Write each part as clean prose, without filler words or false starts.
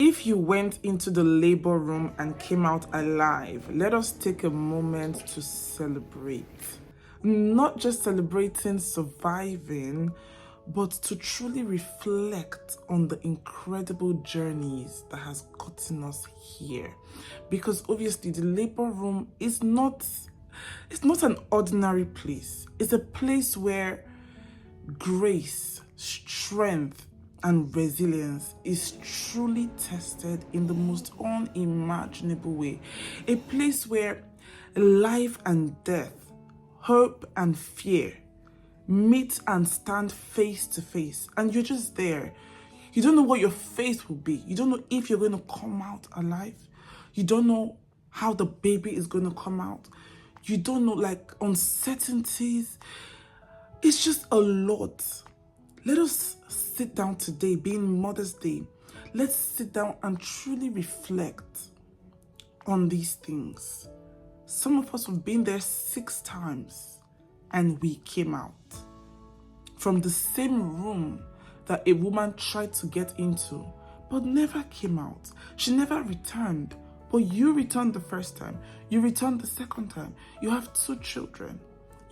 If you went into the labor room and came out alive, let us take a moment to celebrate. Not just celebrating surviving, but to truly reflect on the incredible journeys that has gotten us here. Because obviously the labor room is not an ordinary place. It's a place where grace, strength, and resilience is truly tested in the most unimaginable way. A place where life and death, hope and fear meet and stand face to face, and you're just there. You don't know what your fate will be. You don't know if you're going to come out alive. You don't know how the baby is going to come out. You don't know, like, uncertainties. It's just a lot. Let us sit down today, being Mother's Day. Let's sit down and truly reflect on these things. Some of us have been there 6 times and we came out from the same room that a woman tried to get into but never came out. She never returned, but you returned the first time. You returned the second time. You have 2 children.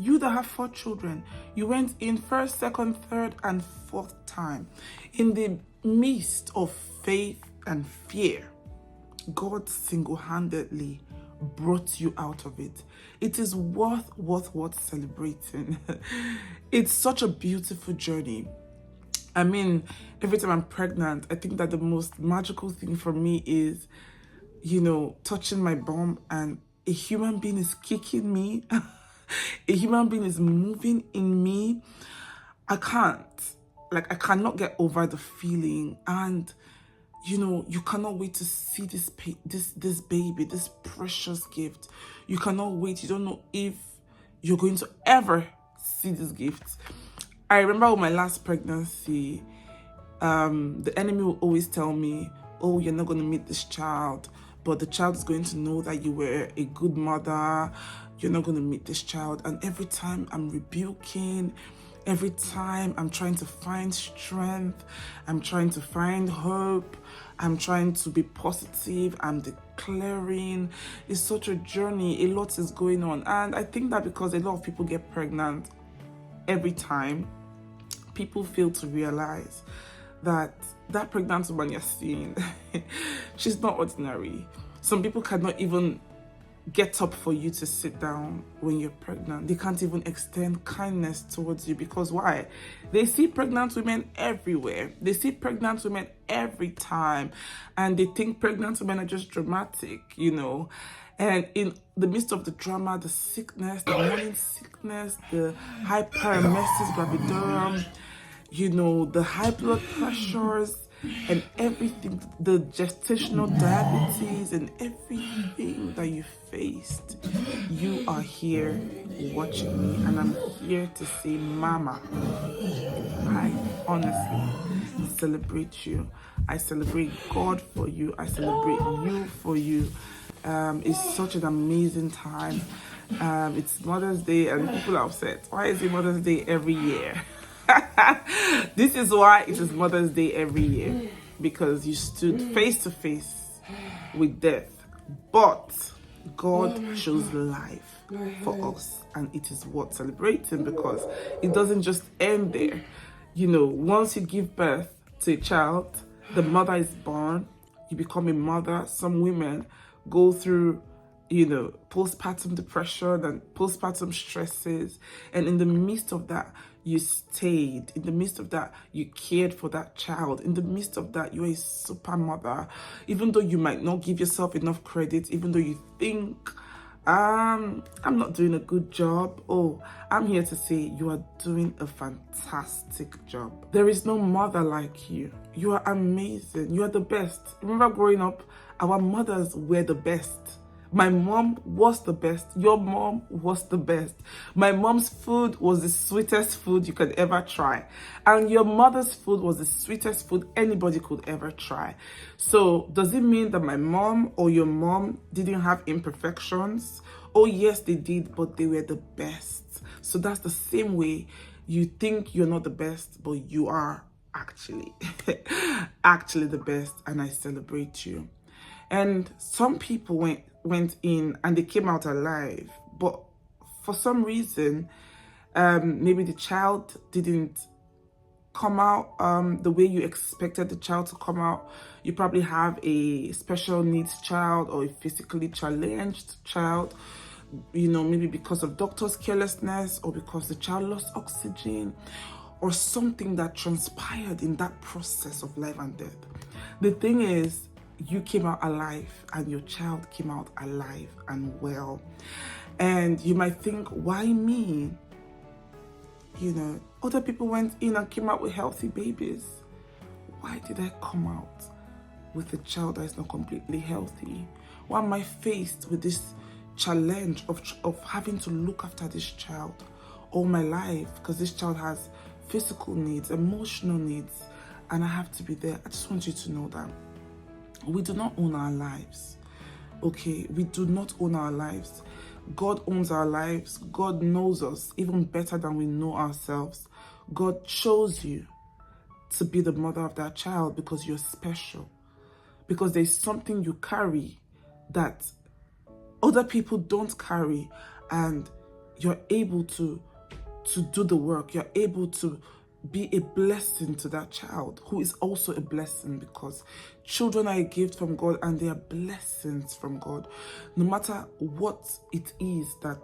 You that have 4 children, you went in first, second, third, and 4th time. In the midst of faith and fear, God single-handedly brought you out of it. It is worth celebrating. It's such a beautiful journey. I mean, every time I'm pregnant, I think that the most magical thing for me is, touching my bum and a human being is kicking me. A human being is moving in me. I cannot get over the feeling. And, you cannot wait to see this baby, this precious gift. You cannot wait. You don't know if you're going to ever see this gift. I remember with my last pregnancy, the enemy will always tell me, oh, you're not going to meet this child, but the child is going to know that you were a good mother. You're not going to meet this child. And every time I'm rebuking, every time I'm trying to find strength, I'm trying to find hope, I'm trying to be positive, I'm declaring. It's such a journey. A lot is going on. And I think that because a lot of people get pregnant every time, people fail to realize that pregnant woman you're seeing, she's not ordinary. Some people cannot even get up for you to sit down when you're pregnant. They can't even extend kindness towards you because why? They see pregnant women everywhere. They see pregnant women every time, and they think pregnant women are just dramatic, And in the midst of the drama, the sickness, the morning sickness, the hyperemesis gravidarum, the high blood pressures and everything, the gestational diabetes and everything that you faced, you are here watching me, and I'm here to say, Mama, I honestly celebrate you. I celebrate God for you. I celebrate you for you. It's such an amazing time. It's Mother's Day and people are upset. Why is it Mother's Day every year? This is why it is Mother's Day every year, because you stood face to face with death, but God chose life for us, and it is worth celebrating because it doesn't just end there. Once you give birth to a child, the mother is born, you become a mother. Some women go through postpartum depression and postpartum stresses, and in the midst of that, you stayed. In the midst of that, you cared for that child. In the midst of that, you're a super mother. Even though you might not give yourself enough credit, even though you think, I'm not doing a good job. Oh, I'm here to say you are doing a fantastic job. There is no mother like you. You are amazing. You are the best. Remember growing up, our mothers were the best. My mom was the best. Your mom was the best. My mom's food was the sweetest food you could ever try. And your mother's food was the sweetest food anybody could ever try. So does it mean that my mom or your mom didn't have imperfections? Oh yes, they did, but they were the best. So that's the same way you think you're not the best, but you are actually, actually the best, and I celebrate you. And some people went in and they came out alive, but for some reason, maybe the child didn't come out the way you expected the child to come out. You probably have a special needs child or a physically challenged child, maybe because of doctor's carelessness or because the child lost oxygen or something that transpired in that process of life and death. The thing is, you came out alive and your child came out alive and well. And you might think, why me? Other people went in and came out with healthy babies. Why did I come out with a child that is not completely healthy? Why am I faced with this challenge of having to look after this child all my life? Because this child has physical needs, emotional needs, and I have to be there. I just want you to know that we do not own our lives. Okay, we do not own our lives. God owns our lives. God knows us even better than we know ourselves. God chose you to be the mother of that child because you're special. Because there's something you carry that other people don't carry, and you're able to do the work. You're able to be a blessing to that child who is also a blessing, because children are a gift from God and they are blessings from God. No matter what it is that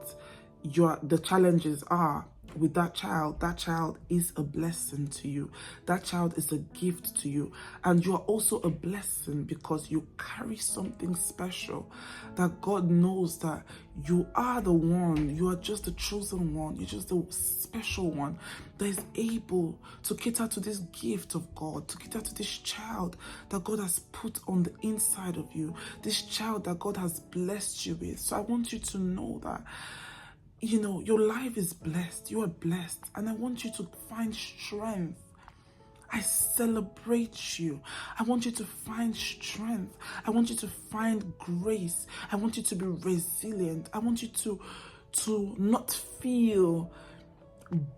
the challenges are with that child is a blessing to you. That child is a gift to you, and you are also a blessing because you carry something special that God knows that you are the one. You are just the chosen one. You're just the special one that is able to cater to this gift of God, to cater to this child that God has put on the inside of you, this child that God has blessed you with. So I want you to know that your life is blessed. You are blessed. And I want you to find strength. I celebrate you. I want you to find strength. I want you to find grace. I want you to be resilient. I want you to not feel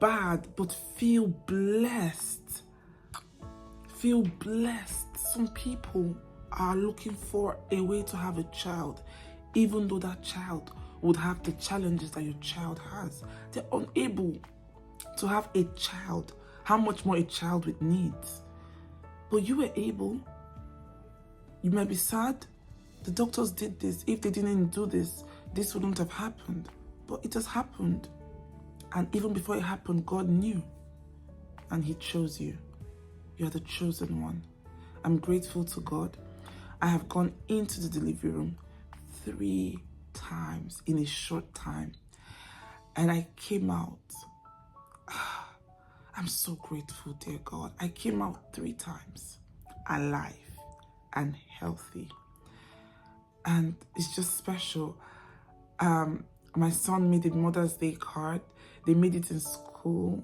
bad, but feel blessed. Feel blessed. Some people are looking for a way to have a child, even though that child would have the challenges that your child has. They're unable to have a child. How much more a child with needs? But you were able. You might be sad. The doctors did this. If they didn't do this, this wouldn't have happened. But it has happened. And even before it happened, God knew. And He chose you. You are the chosen one. I'm grateful to God. I have gone into the delivery room 3 times in a short time, and I came out. I'm so grateful, dear God. I came out 3 times alive and healthy, and it's just special. My son made a Mother's Day card. They made it in school,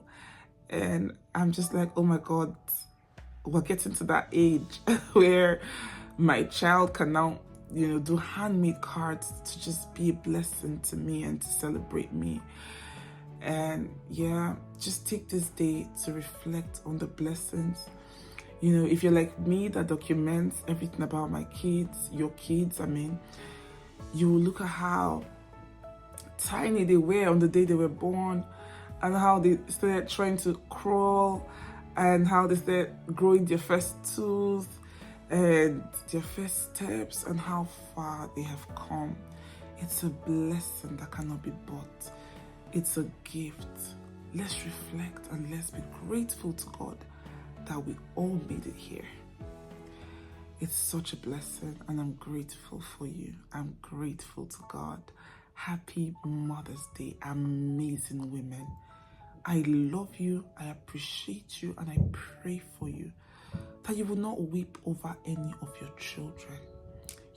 and I'm just like, oh my God, we're getting to that age where my child can now do handmade cards to just be a blessing to me and to celebrate me. And yeah, just take this day to reflect on the blessings. If you're like me that documents everything about my kids, your kids, you will look at how tiny they were on the day they were born, and how they started trying to crawl, and how they started growing their first tooth and their first steps, and how far they have come. It's a blessing that cannot be bought. It's a gift. Let's reflect and let's be grateful to God that we all made it here. It's such a blessing, and I'm grateful for you. I'm grateful to God. Happy Mother's Day, amazing women. I love you, I appreciate you, and I pray for you that you will not weep over any of your children.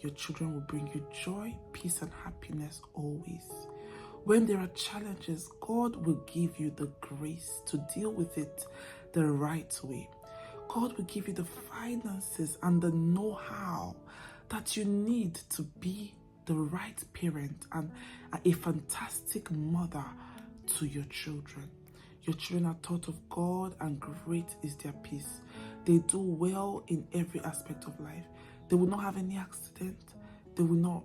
Your children will bring you joy, peace, and happiness always. When there are challenges, God will give you the grace to deal with it the right way. God will give you the finances and the know-how that you need to be the right parent and a fantastic mother to your children. Your children are taught of God, and great is their peace. They do well in every aspect of life. They will not have any accident. They will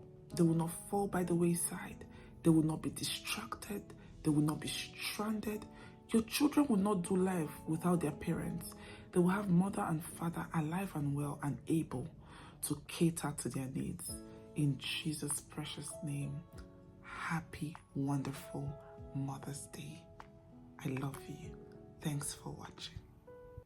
not fall by the wayside. They will not be distracted. They will not be stranded. Your children will not do life without their parents. They will have mother and father alive and well and able to cater to their needs. In Jesus' precious name, happy, wonderful Mother's Day. I love you. Thanks for watching.